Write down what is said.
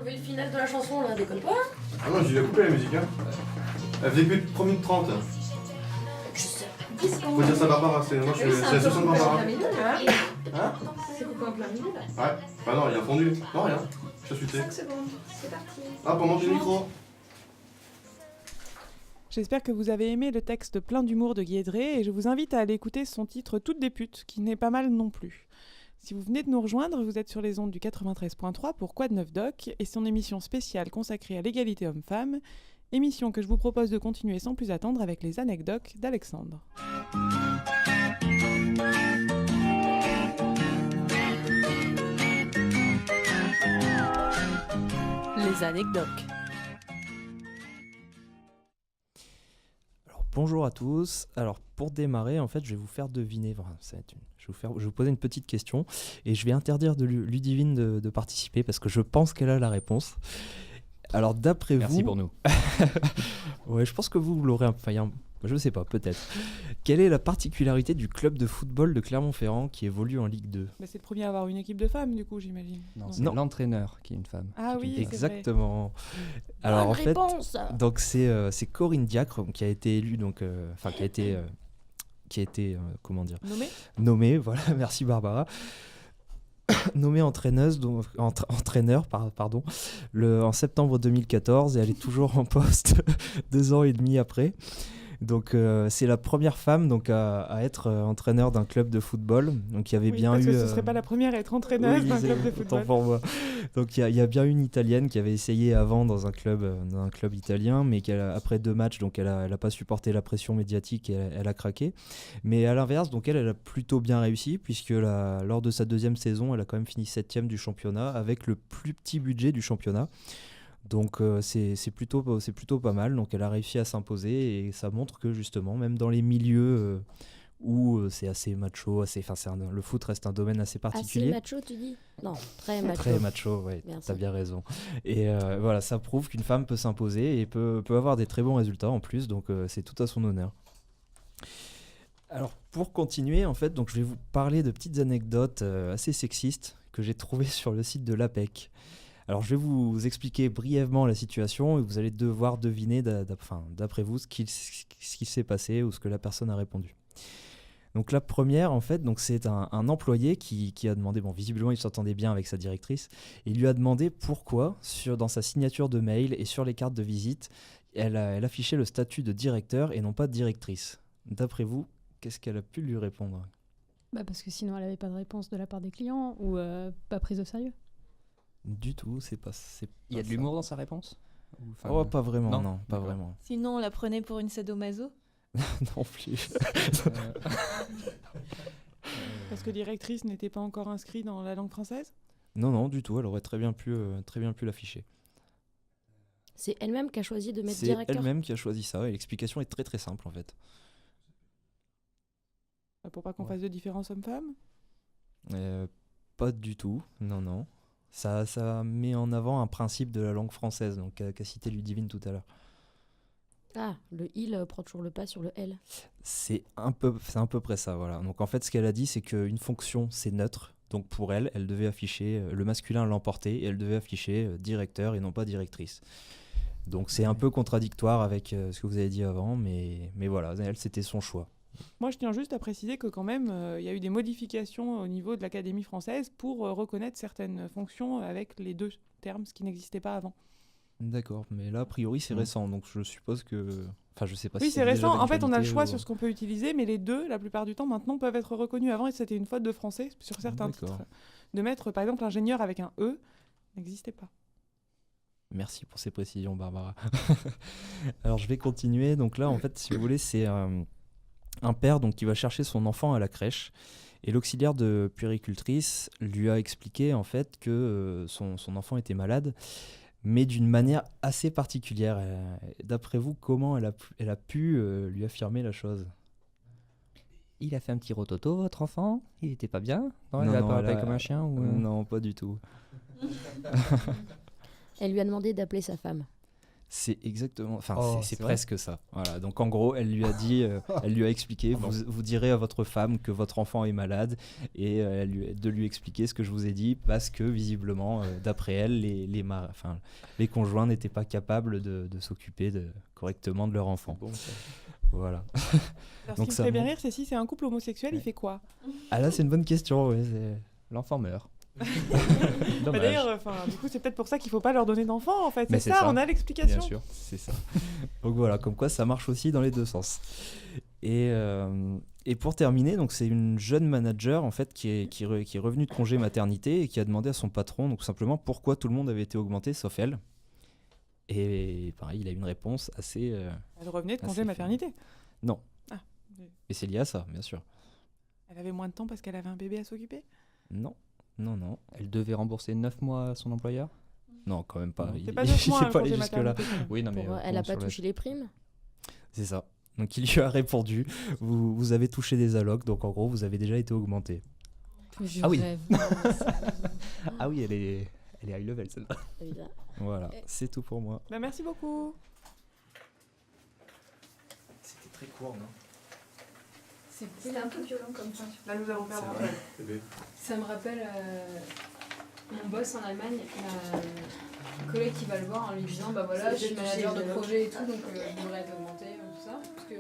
vu le final de la chanson là, déconne pas. Ah non, j'ai déjà coupé la musique, hein. Elle faisait plus de 3 minutes 30. Je sais. 10 secondes. Faut dire ça Barbara, c'est moi, c'est la session de Barbara. Hein? C'est coupé en plein milieu là. Ouais. Bah non, il y a un fondu. Non, rien. Je suis 5 secondes, c'est parti. Ah, pour monter le micro. J'espère que vous avez aimé le texte plein d'humour de Guédré et je vous invite à aller écouter son titre Toutes des putes, qui n'est pas mal non plus. Si vous venez de nous rejoindre, vous êtes sur les ondes du 93.3 pour Quoi de neuf doc et son émission spéciale consacrée à l'égalité homme-femme, émission que je vous propose de continuer sans plus attendre avec les anecdotes d'Alexandre. Les anecdotes. Alors, bonjour à tous. Alors pour démarrer, en fait, je vais vous faire deviner. Je vais vous poser une petite question et je vais interdire de Ludivine de participer parce que je pense qu'elle a la réponse. Alors d'après vous... Merci pour nous. Ouais, je pense que vous l'aurez... Enfin, je sais pas, peut-être. Quelle est la particularité du club de football de Clermont-Ferrand qui évolue en Ligue 2 ? C'est le premier à avoir une équipe de femmes, du coup, j'imagine. Non, c'est Non. l'entraîneur qui est une femme. Ah oui, c'est Exactement. Bonne Alors en fait, réponse. donc c'est Corinne Diacre qui a été élue, donc, qui a été comment dire, nommée. Voilà, merci Barbara. Nommée entraîneur en septembre 2014 et elle est toujours en poste 2 ans et demi après. Donc c'est la première femme donc à être entraîneur d'un club de football. Donc il y avait bien parce eu. que ce serait pas la première à être entraîneuse d'un club de football. Pour moi. Donc il y a bien une Italienne qui avait essayé avant dans un club italien, mais après 2 matchs, donc elle a pas supporté la pression médiatique et elle a craqué. Mais à l'inverse, donc elle a plutôt bien réussi puisque lors de sa 2e saison, elle a quand même fini 7e du championnat avec le plus petit budget du championnat. Donc c'est plutôt pas mal, donc elle a réussi à s'imposer et ça montre que justement, même dans les milieux où c'est assez macho, le foot reste un domaine assez particulier. Assez macho tu dis ? Non, très macho. Très macho, ouais, t'as bien raison. Et voilà, ça prouve qu'une femme peut s'imposer et peut avoir des très bons résultats en plus, donc c'est tout à son honneur. Alors pour continuer, en fait, donc je vais vous parler de petites anecdotes assez sexistes que j'ai trouvées sur le site de l'APEC. Alors je vais vous expliquer brièvement la situation et vous allez devoir deviner d'après vous ce qui s'est passé ou ce que la personne a répondu. Donc la première, en fait, donc c'est un employé qui a demandé, visiblement il s'entendait bien avec sa directrice, et il lui a demandé pourquoi dans sa signature de mail et sur les cartes de visite, elle affichait le statut de directeur et non pas de directrice. D'après vous, qu'est-ce qu'elle a pu lui répondre ? Parce que sinon elle n'avait pas de réponse de la part des clients ou pas prise au sérieux. Du tout, c'est pas Il y a de l'humour dans sa réponse ? Pas vraiment, non, pas vraiment. Sinon, on la prenait pour une sadomaso ? Non plus. Parce que directrice n'était pas encore inscrite dans la langue française ? Non, du tout, elle aurait très bien pu l'afficher. C'est elle-même qui a choisi de mettre directeur ? C'est elle-même qui a choisi ça et l'explication est très très simple en fait. Pour pas qu'on fasse de différence homme-femme ? Pas du tout, non. Ça met en avant un principe de la langue française, donc qu'a cité Ludivine tout à l'heure. Ah, le il prend toujours le pas sur le L. C'est à peu près ça, voilà. Donc en fait, ce qu'elle a dit, c'est qu'une fonction, c'est neutre. Donc pour elle devait afficher, le masculin l'emportait, et elle devait afficher directeur et non pas directrice. Donc c'est un peu contradictoire avec ce que vous avez dit avant, mais voilà, elle, c'était son choix. Moi, je tiens juste à préciser que quand même, il y a eu des modifications au niveau de l'Académie française pour reconnaître certaines fonctions avec les 2 termes, ce qui n'existait pas avant. D'accord, mais là, a priori, c'est récent, donc je suppose que... Enfin, je sais pas oui, si c'est récent. En fait, on a le choix ou... sur ce qu'on peut utiliser, mais les 2, la plupart du temps, maintenant, peuvent être reconnus. Avant, c'était une faute de français sur certains titres. De mettre, par exemple, ingénieur avec un E n'existait pas. Merci pour ces précisions, Barbara. Alors, je vais continuer. Donc là, en fait, si vous voulez, c'est... un père donc, qui va chercher son enfant à la crèche et l'auxiliaire de puéricultrice lui a expliqué en fait que son enfant était malade, mais d'une manière assez particulière. D'après vous, comment elle a pu lui affirmer la chose ? Il a fait un petit rototo, votre enfant ? Il était pas bien ? Non, il Non, a pas appelé comme un chien ou... Non, pas du tout. Elle lui a demandé d'appeler sa femme. C'est exactement, enfin Oh, c'est c'est vrai presque ça. Voilà. Donc en gros, elle lui a dit, elle lui a expliqué, vous direz à votre femme que votre enfant est malade et de lui expliquer ce que je vous ai dit parce que visiblement, d'après elle, les conjoints n'étaient pas capables de s'occuper correctement de leur enfant. Bon, ça. Voilà. Alors, Donc ce qui ça me fait bien montre- rire, c'est si c'est un couple homosexuel, il Ouais. fait quoi? Ah là, c'est une bonne question. Ouais, L'enfant meurt. Bah, Dommage. D'ailleurs, du coup, c'est peut-être pour ça qu'il faut pas leur donner d'enfants, en fait. Mais C'est c'est ça, ça. on a l'explication. Bien sûr. c'est ça. Donc voilà, comme quoi ça marche aussi dans les deux sens. Et pour terminer, donc c'est une jeune manager en fait qui est revenue de congé maternité et qui a demandé à son patron donc simplement pourquoi tout le monde avait été augmenté sauf elle. Et pareil, il a eu une réponse assez. Elle revenait de Ah, congé c'est maternité. Non. Ah. Et c'est lié à ça, bien sûr. Elle avait moins de temps parce qu'elle avait un bébé à s'occuper. Non, non, non, Elle devait rembourser 9 mois à son employeur. non, quand même pas. Non. C'est pas 9 mois il un est pas congé allé jusque là. maternité. Oui, non, mais. Elle a pas touché les primes. C'est ça. Donc il lui a répondu, vous avez touché des allocs, donc en gros vous avez déjà été augmenté. Je Ah oui. rêve. Ah oui, elle est high level celle-là. Évidemment. Voilà, c'est tout pour moi. Bah, merci beaucoup. C'était très court, non? C'était un peu violent comme ça. Là, nous allons faire Ça me rappelle mon boss en Allemagne, un collègue qui va le voir en lui disant bah voilà, je suis manager de projet et tout, donc je devrais être augmenté, tout ça. Parce que